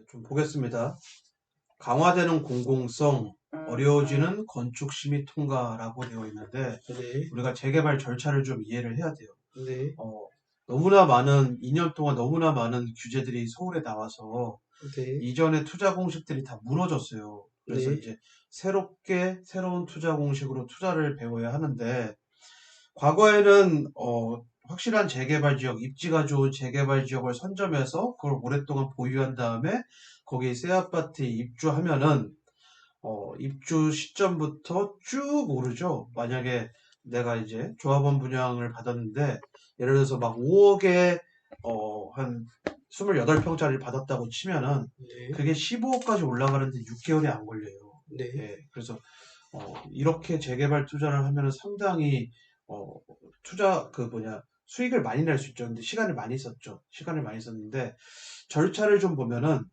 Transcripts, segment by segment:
좀 보겠습니다. 강화되는 공공성, 어려워지는 건축 심의 통과라고 되어 있는데 네, 우리가 재개발 절차를 좀 이해를 해야 돼요. 네, 너무나 많은 2년 동안 너무나 많은 규제들이 서울에 나와서 네, 이전의 투자 공식들이 다 무너졌어요. 그래서 네, 이제 새롭게 새로운 투자 공식으로 투자를 배워야 하는데 과거에는 확실한 재개발 지역, 입지가 좋은 재개발 지역을 선점해서 그걸 오랫동안 보유한 다음에 거기 새 아파트에 입주하면은 입주 시점부터 쭉 오르죠. 만약에 내가 이제 조합원 분양을 받았는데 예를 들어서 막 5억에 한 28평짜리를 받았다고 치면은 네, 그게 15억까지 올라가는데 6개월이 안 걸려요. 네, 예, 그래서 이렇게 재개발 투자를 하면은 상당히 어, 투자 그 뭐냐 수익을 많이 낼 수 있죠. 근데 시간을 많이 썼죠. 시간을 많이 썼는데 절차를 좀 보면은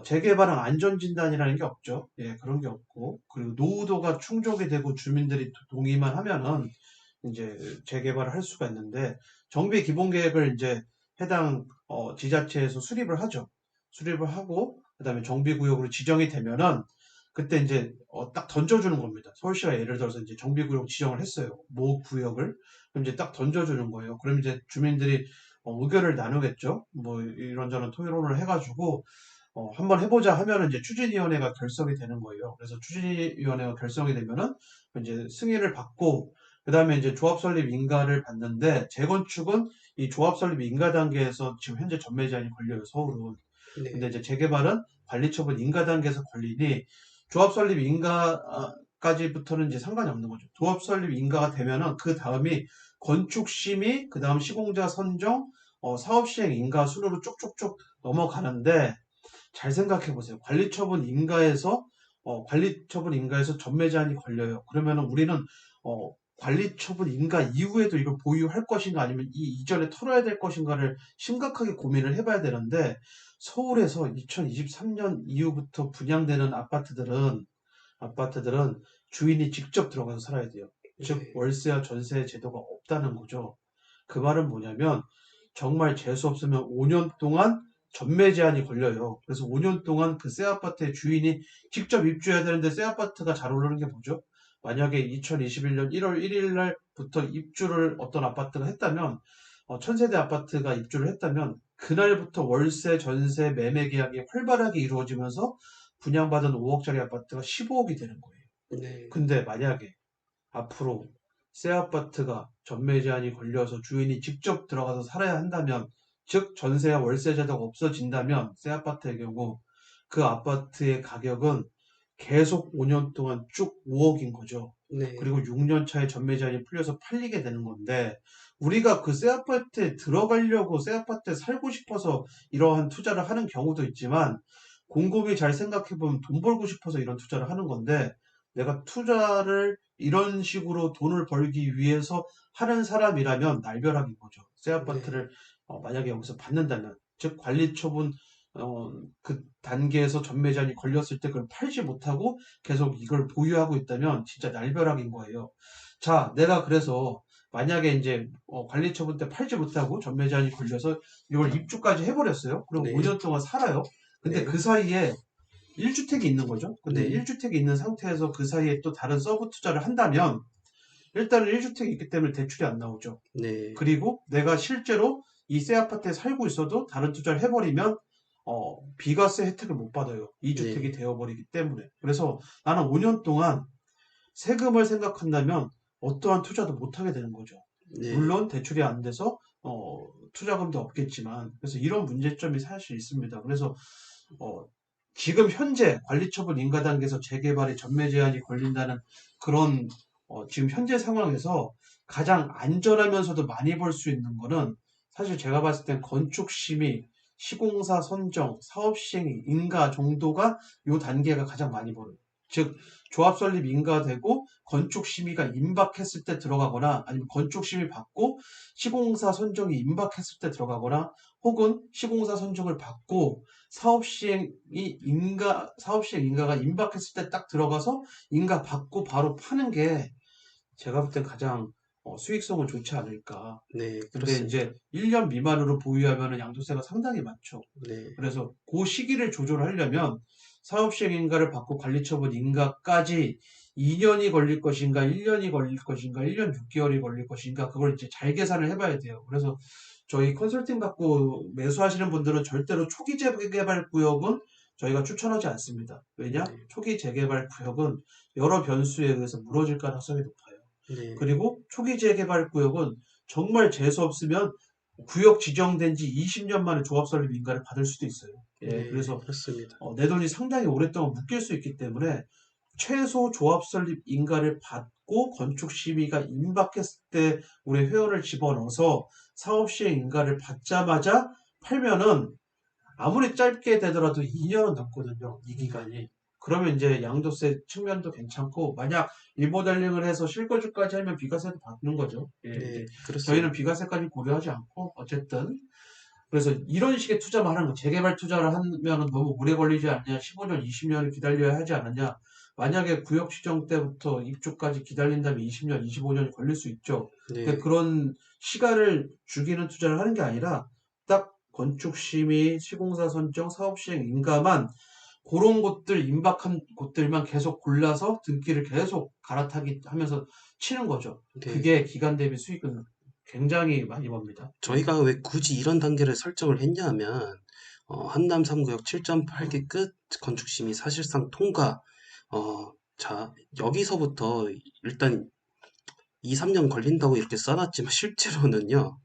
재개발은 안전진단이라는 게 없죠. 예, 그런 게 없고 그리고 노후도가 충족이 되고 주민들이 동의만 하면은 이제 재개발을 할 수가 있는데 정비 기본 계획을 이제 해당 지자체에서 수립을 하죠. 수립을 하고 그다음에 정비 구역으로 지정이 되면은 그때 이제 딱 던져주는 겁니다. 서울시가 예를 들어서 이제 정비 구역 지정을 했어요. 모 구역을 그럼 이제 딱 던져주는 거예요. 그럼 이제 주민들이 의견을 나누겠죠. 뭐 이런저런 토론을 해가지고 한번 해보자 하면은 이제 추진위원회가 결성이 되는 거예요. 그래서 추진위원회가 결성이 되면은 이제 승인을 받고 그 다음에 이제 조합 설립 인가를 받는데 재건축은 이 조합 설립 인가 단계에서 지금 현재 전매 제한이 걸려요. 서울은. 근데 네, 이제 재개발은 관리처분 인가 단계에서 걸리니 조합 설립 인가까지부터는 이제 상관이 없는 거죠. 조합 설립 인가가 되면은 그 다음이 건축 심의, 그 다음 시공자 선정, 사업 시행 인가 순으로 쭉쭉쭉 넘어가는데 잘 생각해 보세요. 관리처분 인가에서 전매 제한이 걸려요. 그러면은 우리는 관리처분 인가 이후에도 이걸 보유할 것인가 아니면 이 이전에 털어야 될 것인가를 심각하게 고민을 해봐야 되는데 서울에서 2023년 이후부터 분양되는 아파트들은 주인이 직접 들어가서 살아야 돼요. 즉 네, 월세와 전세 제도가 없다는 거죠. 그 말은 뭐냐면 정말 재수 없으면 5년 동안 전매 제한이 걸려요. 그래서 5년 동안 그 새 아파트의 주인이 직접 입주해야 되는데 새 아파트가 잘 오르는 게 뭐죠? 만약에 2021년 1월 1일 날부터 입주를 어떤 아파트가 했다면 천세대 아파트가 입주를 했다면 그날부터 월세, 전세, 매매 계약이 활발하게 이루어지면서 분양받은 5억짜리 아파트가 15억이 되는 거예요. 네, 근데 만약에 앞으로 새 아파트가 전매 제한이 걸려서 주인이 직접 들어가서 살아야 한다면, 즉 전세와 월세 제도가 없어진다면 새 아파트의 경우 그 아파트의 가격은 계속 5년 동안 쭉 5억인 거죠. 네, 그리고 6년 차에 전매 제한이 풀려서 팔리게 되는 건데 우리가 그 새 아파트에 들어가려고 새 아파트에 살고 싶어서 이러한 투자를 하는 경우도 있지만 곰곰이 잘 생각해 보면 돈 벌고 싶어서 이런 투자를 하는 건데 내가 투자를 이런 식으로 돈을 벌기 위해서 하는 사람이라면 날벼락인 거죠. 새 네, 아파트를 만약에 여기서 받는다면, 즉 관리처분 그 단계에서 전매 제한이 걸렸을 때 그걸 팔지 못하고 계속 이걸 보유하고 있다면 진짜 날벼락인 거예요. 자, 내가 그래서 만약에 이제 관리처분 때 팔지 못하고 전매 제한이 걸려서 이걸 입주까지 해버렸어요. 그리고 네, 5년 동안 살아요. 근데 네, 그 사이에 1주택이 있는 거죠. 근데 네, 1주택이 있는 상태에서 그 사이에 또 다른 서브 투자를 한다면 일단은 1주택이 있기 때문에 대출이 안 나오죠. 네, 그리고 내가 실제로 이 새 아파트에 살고 있어도 다른 투자를 해버리면 비과세 혜택을 못 받아요. 2주택이 네, 되어버리기 때문에. 그래서 나는 5년 동안 세금을 생각한다면 어떠한 투자도 못 하게 되는 거죠. 네, 물론 대출이 안 돼서 투자금도 없겠지만 그래서 이런 문제점이 사실 있습니다. 그래서 어, 지금 현재 관리처분 인가 단계에서 재개발에 전매 제한이 걸린다는 그런 지금 현재 상황에서 가장 안전하면서도 많이 벌 수 있는 거는 사실 제가 봤을 땐 건축 심의, 시공사 선정, 사업 시행 인가 정도가 요 단계가 가장 많이 벌어요. 즉 조합 설립 인가되고 건축 심의가 임박했을 때 들어가거나 아니면 건축 심의 받고 시공사 선정이 임박했을 때 들어가거나 혹은 시공사 선정을 받고 사업 시행 인가가 임박했을 때 딱 들어가서 인가 받고 바로 파는 게 제가 볼 땐 가장 수익성은 좋지 않을까. 네, 근데 그렇습니다. 이제 1년 미만으로 보유하면 양도세가 상당히 많죠. 네, 그래서 그 시기를 조절하려면 사업시행 인가를 받고 관리처분 인가까지 2년이 걸릴 것인가, 1년이 걸릴 것인가, 1년 6개월이 걸릴 것인가, 그걸 이제 잘 계산을 해봐야 돼요. 그래서 저희 컨설팅 받고 매수하시는 분들은 절대로 초기 재개발 구역은 저희가 추천하지 않습니다. 왜냐? 네, 초기 재개발 구역은 여러 변수에 의해서 무너질 가능성이 높아요. 네, 그리고 초기 재개발 구역은 정말 재수 없으면 구역 지정된 지 20년 만에 조합 설립 인가를 받을 수도 있어요. 예, 네, 그래서 그렇습니다. 내 돈이 상당히 오랫동안 묶일 수 있기 때문에 최소 조합 설립 인가를 받고 건축 심의가 임박했을 때 우리 회원을 집어넣어서 사업 시행 인가를 받자마자 팔면은 아무리 짧게 되더라도 2년은 넘거든요. 이 네, 기간이. 그러면 이제 양도세 측면도 괜찮고 만약 리모델링을 해서 실거주까지 하면 비과세도 받는 거죠. 예, 근데 네, 저희는 그렇습니다. 비과세까지 고려하지 않고 어쨌든 그래서 이런 식의 투자만 하는 거, 재개발 투자를 하면 너무 오래 걸리지 않냐, 15년, 20년을 기다려야 하지 않느냐. 만약에 구역 지정 때부터 입주까지 기다린다면 20년, 25년이 걸릴 수 있죠. 근데 네, 그런 시간을 죽이는 투자를 하는 게 아니라 딱 건축 심의, 시공사 선정, 사업 시행 인가만 그런 곳들, 임박한 곳들만 계속 골라서 등기를 계속 갈아타기 하면서 치는 거죠. 네. 그게 기간 대비 수익은 굉장히 많이 법니다. 예. 저희가 왜 굳이 이런 단계를 설정을 했냐면, 한남 3구역 7.8기 끝 건축심의 사실상 통과. 자, 여기서부터 일단 2, 3년 걸린다고 이렇게 써놨지만 실제로는요,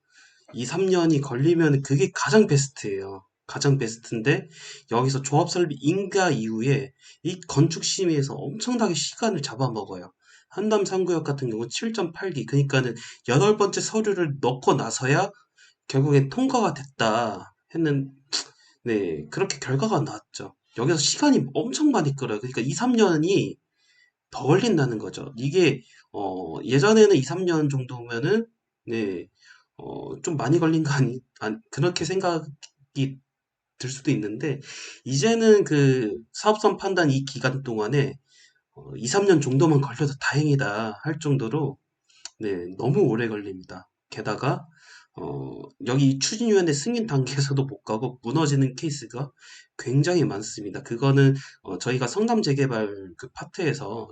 2, 3년이 걸리면 그게 가장 베스트예요. 가장 베스트인데, 여기서 조합 설립 인가 이후에 이 건축 심의에서 엄청나게 시간을 잡아먹어요. 한남 3구역 같은 경우 7.8기, 그러니까는 8번째 서류를 넣고 나서야 결국엔 통과가 됐다 했는, 네, 그렇게 결과가 나왔죠. 여기서 시간이 엄청 많이 끌어요. 그러니까 2, 3년이 더 걸린다는 거죠. 이게, 예전에는 2, 3년 정도면은, 네, 좀 많이 걸린 거 그렇게 생각이 들 수도 있는데, 이제는 그 사업성 판단 이 기간 동안에 2, 3년 정도만 걸려도 다행이다 할 정도로 네, 너무 오래 걸립니다. 게다가 여기 추진위원회 승인 단계에서도 못 가고 무너지는 케이스가 굉장히 많습니다. 그거는 저희가 성남 재개발 그 파트에서